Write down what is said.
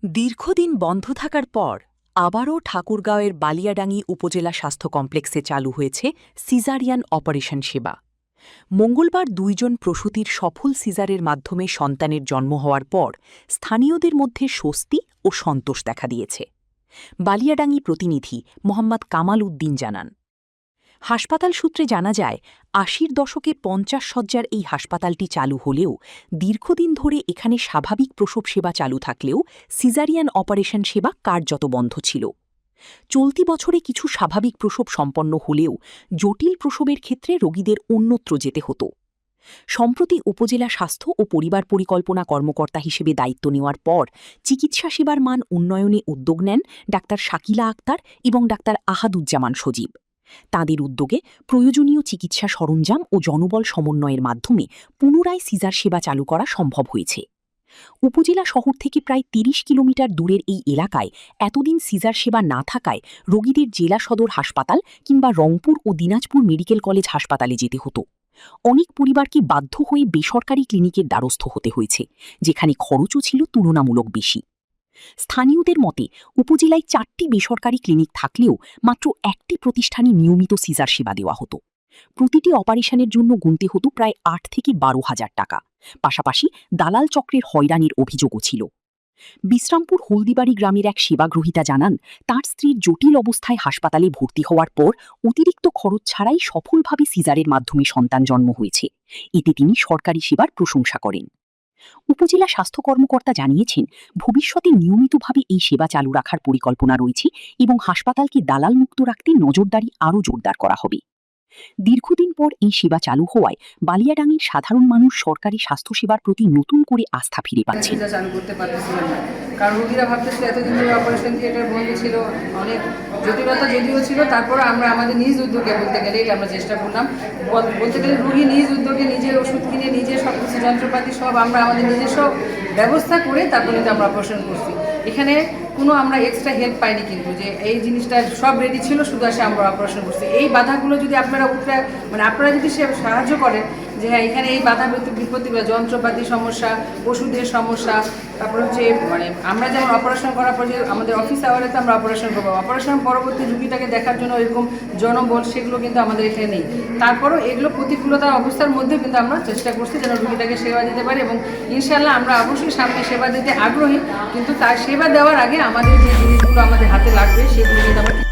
দীর্ঘদিন বন্ধ থাকার পর আবারও ঠাকুরগাঁওয়ের বালিয়াডাঙ্গি উপজেলা স্বাস্থ্য কমপ্লেক্সে চালু হয়েছে সিজারিয়ান অপারেশন সেবা। মঙ্গলবার ২ জন প্রসূতির সফল সিজারের মাধ্যমে সন্তানের জন্ম হওয়ার পর স্থানীয়দের মধ্যে স্বস্তি ও সন্তোষ দেখা দিয়েছে। বালিয়াডাঙ্গি প্রতিনিধি মোহাম্মদ কামাল উদ্দিন জানান, হাসপাতাল সূত্রে জানা যায় ৮০ দশকে ৫০ শয্যার এই হাসপাতালটি চালু হলেও দীর্ঘদিন ধরে এখানে স্বাভাবিক প্রসব সেবা চালু থাকলেও সিজারিয়ান অপারেশন সেবা কার্যত বন্ধ ছিল। চলতি বছরে কিছু স্বাভাবিক প্রসব সম্পন্ন হলেও জটিল প্রসবের ক্ষেত্রে রোগীদের অন্যত্র যেতে হতো। সম্প্রতি উপজেলা স্বাস্থ্য ও পরিবার পরিকল্পনা কর্মকর্তা হিসেবে দায়িত্ব নেওয়ার পর চিকিৎসা সেবার মান উন্নয়নে উদ্যোগ নেন ডাক্তার শাকিলা আক্তার এবং ডাক্তার আহাদুজ্জামান সজীব। তাঁদের উদ্যোগে প্রয়োজনীয় চিকিৎসা সরঞ্জাম ও জনবল সমন্বয়ের মাধ্যমে পুনরায় সিজার সেবা চালু করা সম্ভব হয়েছে। উপজেলা শহর থেকে প্রায় ৩০ কিলোমিটার দূরের এই এলাকায় এতদিন সিজার সেবা না থাকায় রোগীদের জেলা সদর হাসপাতাল কিংবা রংপুর ও দিনাজপুর মেডিকেল কলেজ হাসপাতালে যেতে হতো। অনেক পরিবারকে বাধ্য হয়ে বেসরকারি ক্লিনিকের দ্বারস্থ হতে হয়েছে, যেখানে খরচও ছিল তুলনামূলক বেশি। স্থানীয়দের মতে উপজেলায় ৪টি বেসরকারি ক্লিনিক থাকলেও মাত্র একটি প্রতিষ্ঠানে নিয়মিত সিজার সেবা দেওয়া হতো। প্রতিটি অপারেশনের জন্য গুনতে হতো প্রায় ৮ থেকে ১২ হাজার টাকা। পাশাপাশি দালাল চক্রের হয়রানির অভিযোগও ছিল। বিশ্রামপুর হলদিবাড়ি গ্রামের এক সেবাগ্রহীতা জানান, তাঁর স্ত্রীর জটিল অবস্থায় হাসপাতালে ভর্তি হওয়ার পর অতিরিক্ত খরচ ছাড়াই সফলভাবে সিজারের মাধ্যমে সন্তান জন্ম হয়েছে। এতে তিনি সরকারি সেবার প্রশংসা করেন। উপজেলা স্বাস্থ্য কর্মকর্তা জানিয়েছেন, ভবিষ্যতে নিয়মিতভাবে এই সেবা চালু রাখার পরিকল্পনা রয়েছে এবং হাসপাতালকে দালাল মুক্ত রাখতে নজরদারি আরও জোরদার করা হবে। দীর্ঘদিন পর এই সেবা চালু হওয়ায় বালিয়াডাঙ্গির সাধারণ মানুষ সরকারি স্বাস্থ্যসেবার প্রতি নতুন করে আস্থা ফিরে পাচ্ছে। কারণ রোগীরা ভাবতেছে এতদিন ধরে অপারেশন থিয়েটার বন্ধ ছিল, অনেক জটিলতা যদিও ছিল, তারপরে আমরা আমাদের নিজ উদ্যোগে বলতে গেলে আমরা চেষ্টা করলাম। বলতে গেলে রোগী নিজ উদ্যোগে নিজের ওষুধ কিনে নিজের সব কিছু যন্ত্রপাতি সব আমরা আমাদের নিজস্ব ব্যবস্থা করে তারপরে আমরা অপারেশন করছি। এখানে কোনো আমরা এক্সট্রা হেল্প পাইনি, কিন্তু যে এই জিনিসটা সব রেডি ছিল, শুধু আসে আমরা অপারেশন করছি। এই বাধাগুলো যদি আপনারা আপনারা যদি সাহায্য করেন যে হ্যাঁ এখানে এই বাধা বিপত্তি বা যন্ত্রপাতি সমস্যা, ওষুধের সমস্যা, তারপর হচ্ছে আমরা যেমন অপারেশন করার পর যে আমাদের অফিস আওয়ারেতে আমরা অপারেশন করবো, অপারেশন পরবর্তী রুগীটাকে দেখার জন্য এরকম জনবল সেগুলো কিন্তু আমাদের এখানে নেই। তারপরও এগুলো প্রতিকূলতার অবস্থার মধ্যে কিন্তু আমরা চেষ্টা করছি যেন রুগীটাকে সেবা দিতে পারি, এবং ইনশাআল্লাহ আমরা অবশ্যই সামনে সেবা দিতে আগ্রহী, কিন্তু তার সেবা দেওয়ার আগে আমাদের যে জিনিসগুলো আমাদের হাতে লাগবে সেগুলো কিন্তু আমরা